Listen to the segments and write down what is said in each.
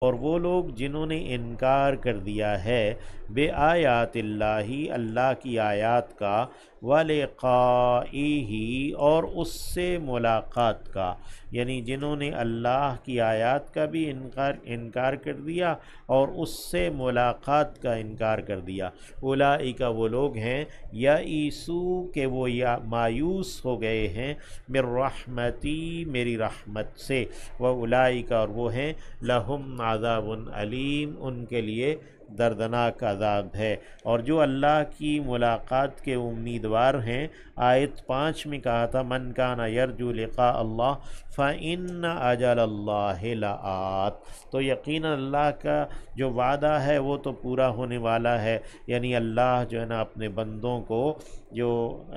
اور وہ لوگ جنہوں نے انکار کر دیا ہے بے آیات اللہ، اللہ کی آیات کا، ولقائہ، اور اس سے ملاقات کا، یعنی جنہوں نے اللہ کی آیات کا بھی انکار کر دیا اور اس سے ملاقات کا انکار کر دیا، اولئک وہ لوگ ہیں یئیسو کہ وہ یا مایوس ہو گئے ہیں، من رحمتی میری رحمت سے، واولئک اور وہ ہیں لہم عذاب علیم ان کے لیے دردناک عذاب ہے۔ اور جو اللہ کی ملاقات کے امیدوار ہیں، آیت 5 میں کہا تھا من کان یرجو لقاء اللہ فإن اجل اللہ لآت، تو یقینا اللہ کا جو وعدہ ہے وہ تو پورا ہونے والا ہے، یعنی اللہ جو ہے نا اپنے بندوں کو جو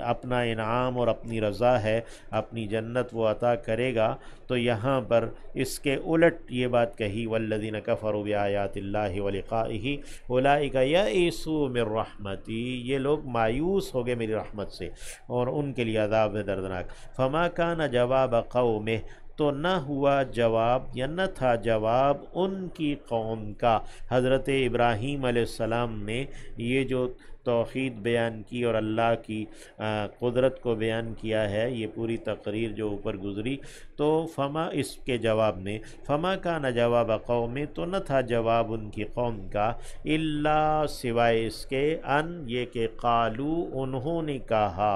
اپنا انعام اور اپنی رضا ہے، اپنی جنت وہ عطا کرے گا۔ تو یہاں پر اس کے الٹ یہ بات کہی والذین کفروا بآیات اللہ ولقائہ اولئک یئسوا من رحمتی، یہ لوگ مایوس ہو گئے میری رحمت سے اور ان کے لیے عذاب ہے دردناک۔ فما کان جواب قومہ، تو نہ ہوا جواب یا نہ تھا جواب ان کی قوم کا، حضرت ابراہیم علیہ السلام نے یہ جو توحید بیان کی اور اللہ کی قدرت کو بیان کیا ہے، یہ پوری تقریر جو اوپر گزری، تو فما اس کے جواب میں فما کا نہ جواب قوم، تو نہ تھا جواب ان کی قوم کا، الا سوائے اس کے ان یہ کہ قالو انہوں نے کہا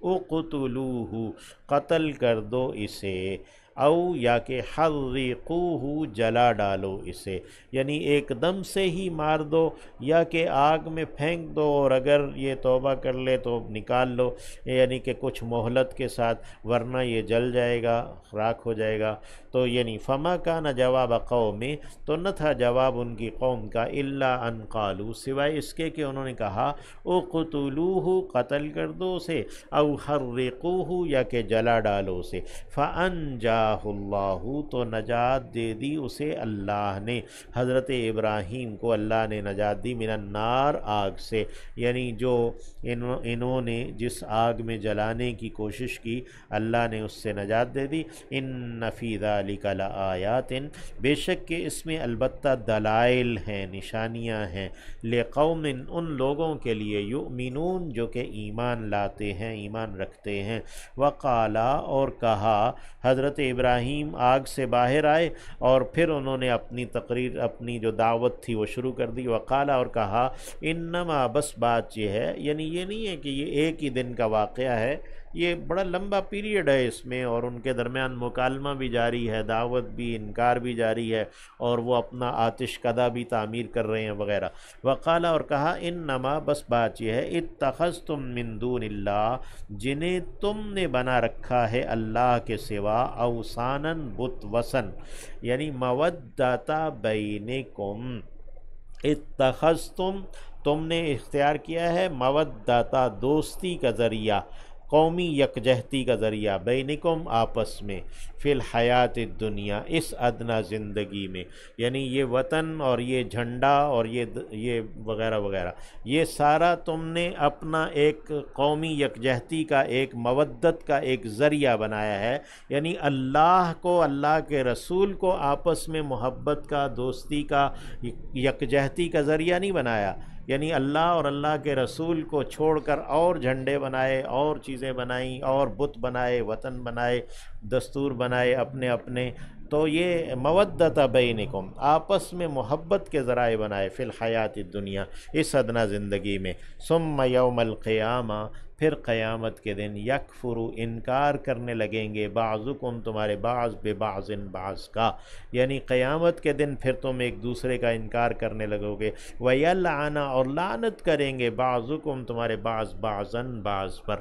اقتلوہ قتل کر دو اسے، او یا کہ حرقوہ جلا ڈالو اسے، یعنی ایک دم سے ہی مار دو یا کہ آگ میں پھینک دو اور اگر یہ توبہ کر لے تو نکال لو، یعنی کہ کچھ مہلت کے ساتھ، ورنہ یہ جل جائے گا، راکھ ہو جائے گا۔ تو یعنی فما کا نہ جواب قوم، تو نہ تھا جواب ان کی قوم کا، الا ان قالو سوائے اس کے کہ انہوں نے کہا اقتلوہ قتل کر دو اسے، او حرقوہ یا کہ جلا ڈالو اسے، فانجاہ اللہ تو نجات دے دی اسے اللہ نے، حضرت ابراہیم کو اللہ نے نجات دی، من النار آگ سے، یعنی جو انہوں نے جس آگ میں جلانے کی کوشش کی اللہ نے اس سے نجات دے دی۔ ان فی ذلک لآیات، بے شک کہ اس میں البتہ دلائل ہیں، نشانیاں ہیں، لقوم ان لوگوں کے لیے، یؤمنون جو کہ ایمان لاتے ہیں، ایمان رکھتے ہیں۔ وقالا اور کہا، حضرت ابراہیم آگ سے باہر آئے اور پھر انہوں نے اپنی تقریر، اپنی جو دعوت تھی وہ شروع کر دی۔ وقالا اور کہا، انما بس بات یہ ہے، یعنی یہ نہیں ہے کہ یہ ایک ہی دن کا واقعہ ہے، یہ بڑا لمبا پیریڈ ہے اس میں، اور ان کے درمیان مکالمہ بھی جاری ہے، دعوت بھی، انکار بھی جاری ہے، اور وہ اپنا آتش کدہ بھی تعمیر کر رہے ہیں وغیرہ۔ وقالا اور کہا، انما بس بات یہ ہے، اتخذتم من دون اللہ جنہیں تم نے بنا رکھا ہے اللہ کے سوا، اوثانا بت وثن، یعنی مودۃ بینکم، اتخذتم تم نے اختیار کیا ہے، مودۃ دوستی کا ذریعہ، قومی یکجہتی کا ذریعہ، بینکم آپس میں، فی الحیات الدنیا اس ادنا زندگی میں، یعنی یہ وطن اور یہ جھنڈا اور یہ وغیرہ وغیرہ، یہ سارا تم نے اپنا ایک قومی یکجہتی کا، ایک مودت کا ایک ذریعہ بنایا ہے، یعنی اللہ کو، اللہ کے رسول کو آپس میں محبت کا، دوستی کا، یکجہتی کا ذریعہ نہیں بنایا، یعنی اللہ اور اللہ کے رسول کو چھوڑ کر اور جھنڈے بنائے، اور چیزیں بنائیں، اور بت بنائے، وطن بنائے، دستور بنائے اپنے اپنے، تو یہ مودۃ بینکم آپس میں محبت کے ذرائع بنائے، فی الحیات الدنیا اس ادنا زندگی میں، ثم یوم القیامہ پھر قیامت کے دن، یکفر انکار کرنے لگیں گے، بعضکم تمہارے بعض ببعض بعض کا، یعنی قیامت کے دن پھر تم ایک دوسرے کا انکار کرنے لگو گے، ویلعن اور لعنت کریں گے، بعضکم تمہارے بعض بعضاً بعض پر،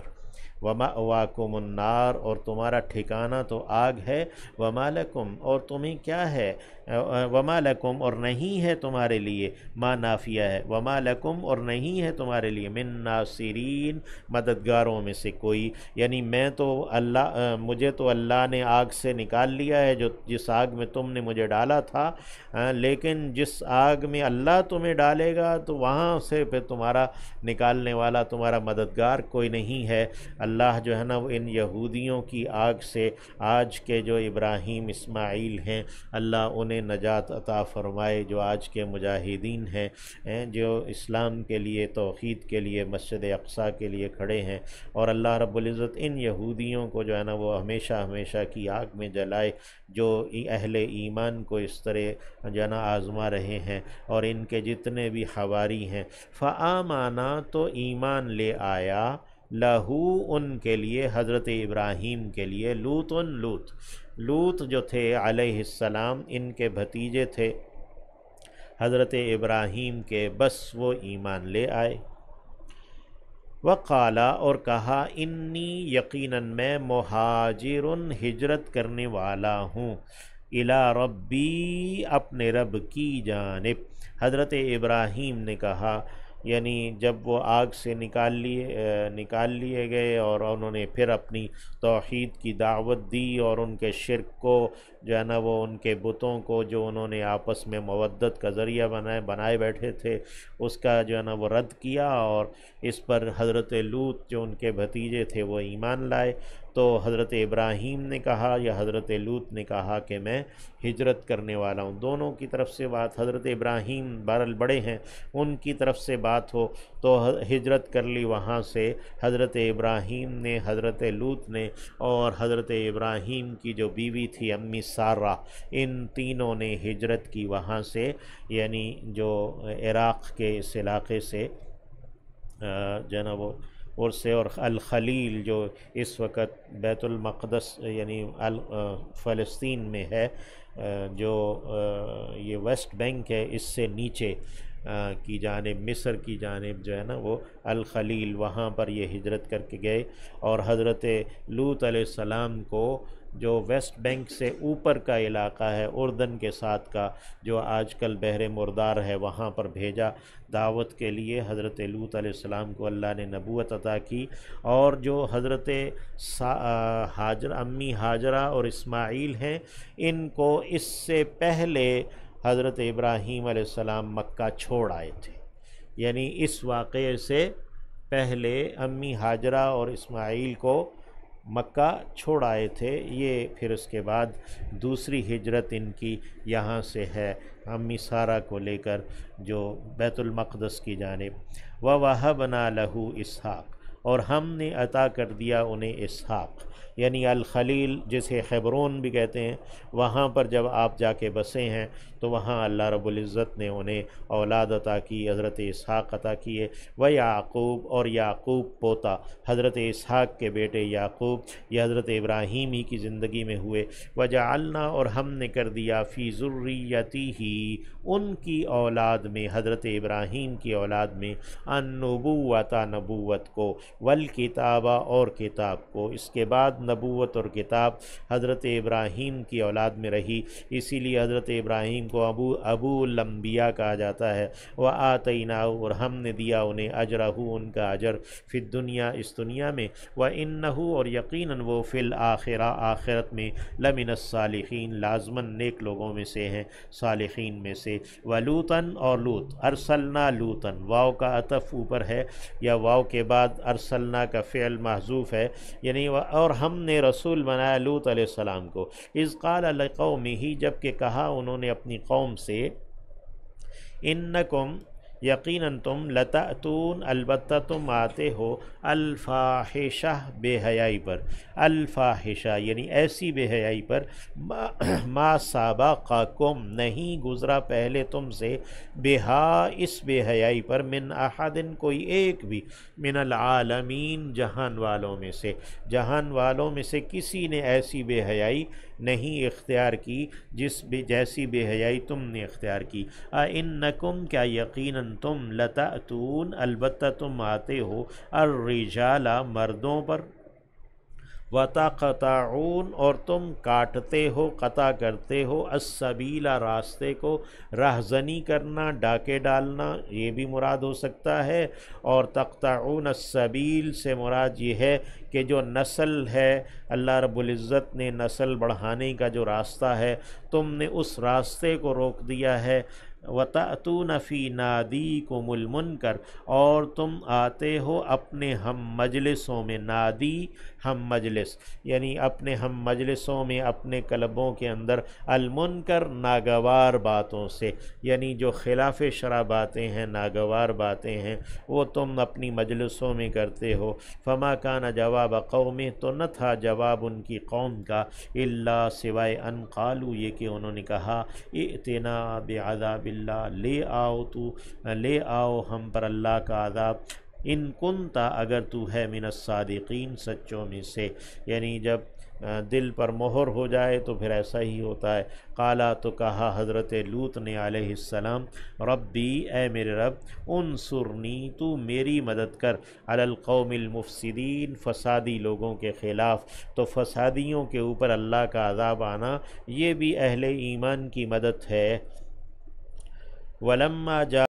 ومأواکم النار اور تمہارا ٹھکانہ تو آگ ہے، وما لکم اور تمہیں کیا ہے، وما لکم اور نہیں ہے تمہارے لیے، ما نافیہ ہے، وما لکم اور نہیں ہے تمہارے لیے، من ناصرین مددگاروں میں سے کوئی، یعنی میں تو اللہ، مجھے تو اللہ نے آگ سے نکال لیا ہے، جس آگ میں تم نے مجھے ڈالا تھا، لیکن جس آگ میں اللہ تمہیں ڈالے گا تو وہاں سے پھر تمہارا نکالنے والا، تمہارا مددگار کوئی نہیں ہے۔ اللہ جو ہے نا وہ ان یہودیوں کی آگ سے آج کے جو ابراہیم اسماعیل ہیں اللہ انہیں نجات عطا فرمائے، جو آج کے مجاہدین ہیں جو اسلام کے لیے، توحید کے لیے، مسجد اقصیٰ کے لیے کھڑے ہیں، اور اللہ رب العزت ان یہودیوں کو جو ہے نا وہ ہمیشہ ہمیشہ کی آگ میں جلائے جو اہل ایمان کو اس طرح جو ہے نا آزما رہے ہیں، اور ان کے جتنے بھی حواری ہیں۔ فآمانا تو ایمان لے آیا، لہو ان کے لیے، حضرت ابراہیم کے لیے، لوط جو تھے علیہ السلام ان کے بھتیجے تھے حضرت ابراہیم کے، بس وہ ایمان لے آئے۔ وقالا اور کہا، انی یقیناً میں مہاجر ہجرت کرنے والا ہوں، الی ربی اپنے رب کی جانب۔ حضرت ابراہیم نے کہا، یعنی جب وہ آگ سے نکال لیے گئے اور انہوں نے پھر اپنی توحید کی دعوت دی اور ان کے شرک کو جو ہے نا وہ ان کے بتوں کو جو انہوں نے آپس میں مودت کا ذریعہ بنائے بیٹھے تھے اس کا جو ہے نا وہ رد کیا، اور اس پر حضرت لوط جو ان کے بھتیجے تھے وہ ایمان لائے۔ تو حضرت ابراہیم نے کہا یا حضرت لوط نے کہا کہ میں ہجرت کرنے والا ہوں، دونوں کی طرف سے بات، حضرت ابراہیم بہرحال بڑے ہیں، ان کی طرف سے بات ہو تو ہجرت کر لی وہاں سے حضرت ابراہیم نے، حضرت لوط نے، اور حضرت ابراہیم کی جو بیوی تھی امی سارہ، ان تینوں نے ہجرت کی وہاں سے، یعنی جو عراق کے اس علاقے سے جو ہے نا وہ، اور الخلیل جو اس وقت بیت المقدس یعنی فلسطین میں ہے، جو یہ ویسٹ بینک ہے، اس سے نیچے کی جانب، مصر کی جانب جو ہے نا وہ الخلیل، وہاں پر یہ ہجرت کر کے گئے، اور حضرت لوط علیہ السلام کو جو ویسٹ بینک سے اوپر کا علاقہ ہے اردن کے ساتھ کا، جو آج کل بحر مردار ہے، وہاں پر بھیجا دعوت کے لیے۔ حضرت لوط علیہ السلام کو اللہ نے نبوت عطا کی، اور جو حضرت امی ہاجرہ اور اسماعیل ہیں، ان کو اس سے پہلے حضرت ابراہیم علیہ السلام مکہ چھوڑ آئے تھے، یعنی اس واقعے سے پہلے امی ہاجرہ اور اسماعیل کو مکہ چھوڑ آئے تھے۔ یہ پھر اس کے بعد دوسری ہجرت ان کی یہاں سے ہے، امی سارہ کو لے کر جو بیت المقدس کی جانب۔ وَوَهَبْنَا لَهُ اسحاق، اور ہم نے عطا کر دیا انہیں اسحاق، یعنی الخلیل جسے خبرون بھی کہتے ہیں، وہاں پر جب آپ جا کے بسے ہیں تو وہاں اللہ رب العزت نے انہیں اولاد عطا کی، حضرت اسحاق عطا کیے۔ وَيَعْقُوب، اور یعقوب پوتا، حضرت اسحاق کے بیٹے یعقوب، یہ حضرت ابراہیم ہی کی زندگی میں ہوئے۔ وَجَعَلْنَا، اور ہم نے کر دیا، فِي ذُرِّيَّتِهِ، ان کی اولاد میں، حضرت ابراہیم کی اولاد میں، النبوۃ، نبوت کو، والکتاب، اور کتاب کو۔ اس کے بعد نبوت اور کتاب حضرت ابراہیم کی اولاد میں رہی، اسی لیے حضرت ابراہیم کو ابو الانبیاء کہا جاتا ہے۔ وَآتَيْنَاهُ، اور ہم نے دیا انہیں، اجرہ، ان کا اجر، فی الدنیا، اس دنیا میں، وَإِنَّهُ، اور یقیناً وہ، فی الآخرہ، آخرت میں، لمن الصالحین، لازماً نیک لوگوں میں سے ہیں، صالحین میں سے۔ وَلُوطًا، اور لوط، ارسلنا لوطًا، واو کا عطف اوپر ہے، یا واو کے بعد ارسلنا کا فعل محذوف ہے، یعنی اور ہم نے رسول بنایا لوط علیہ السلام کو، اذ قال لقومہ، جب کہ کہا انہوں نے اپنی قوم سے، انکم، یقیناً تم، لتأتون، البتہ تم آتے ہو، الفاحشہ، بے حیائی پر، الفاحشہ یعنی ایسی بے حیائی پر، ما سبقکم، نہیں گزرا پہلے تم سے، بہا، اس بے حیائی پر، من احد، کوئی ایک بھی، من العالمین، جہان والوں میں سے، جہان والوں میں سے کسی نے ایسی بے حیائی نہیں اختیار کی جیسی بے حیائی تم نے اختیار کی۔ انکم، کیا یقیناً تم، لتأتون، البتہ تم آتے ہو، الرجال، مردوں پر، وتقطعون، اور تم کاٹتے ہو، قطع کرتے ہو، السبیل، راستے کو، راہزنی کرنا، ڈاکے ڈالنا، یہ بھی مراد ہو سکتا ہے، اور تقطعون السبیل سے مراد یہ ہے کہ جو نسل ہے، اللہ رب العزت نے نسل بڑھانے کا جو راستہ ہے، تم نے اس راستے کو روک دیا ہے، وَتَأْتُونَ فِي نَادِيكُمُ الْمُنْکَرَ، اور تم آتے ہو اپنے ہم مجلسوں میں، نادی ہم مجلس، یعنی اپنے ہم مجلسوں میں، اپنے کلبوں کے اندر، المنکر ناگوار باتوں سے، یعنی جو خلاف شرع باتیں ہیں، ناگوار باتیں ہیں، وہ تم اپنی مجلسوں میں کرتے ہو۔ فما کان جواب قوم، تو نہ تھا جواب ان کی قوم کا، الا سوائے ان قالوا، یہ کہ انہوں نے کہا، ائتنا بعذاب اللہ، لے آؤ ہم پر اللہ کا عذاب، ان کنتا، اگر تو ہے، من الصادقین، سچوں میں سے، یعنی جب دل پر مہر ہو جائے تو پھر ایسا ہی ہوتا ہے۔ قالا، تو کہا حضرت لوط نے علیہ السلام، ربی، اے میرے رب، انصرنی، تو میری مدد کر، علی القوم المفسدین، فسادی لوگوں کے خلاف، تو فسادیوں کے اوپر اللہ کا عذاب آنا یہ بھی اہل ایمان کی مدد ہے۔ ولما جاء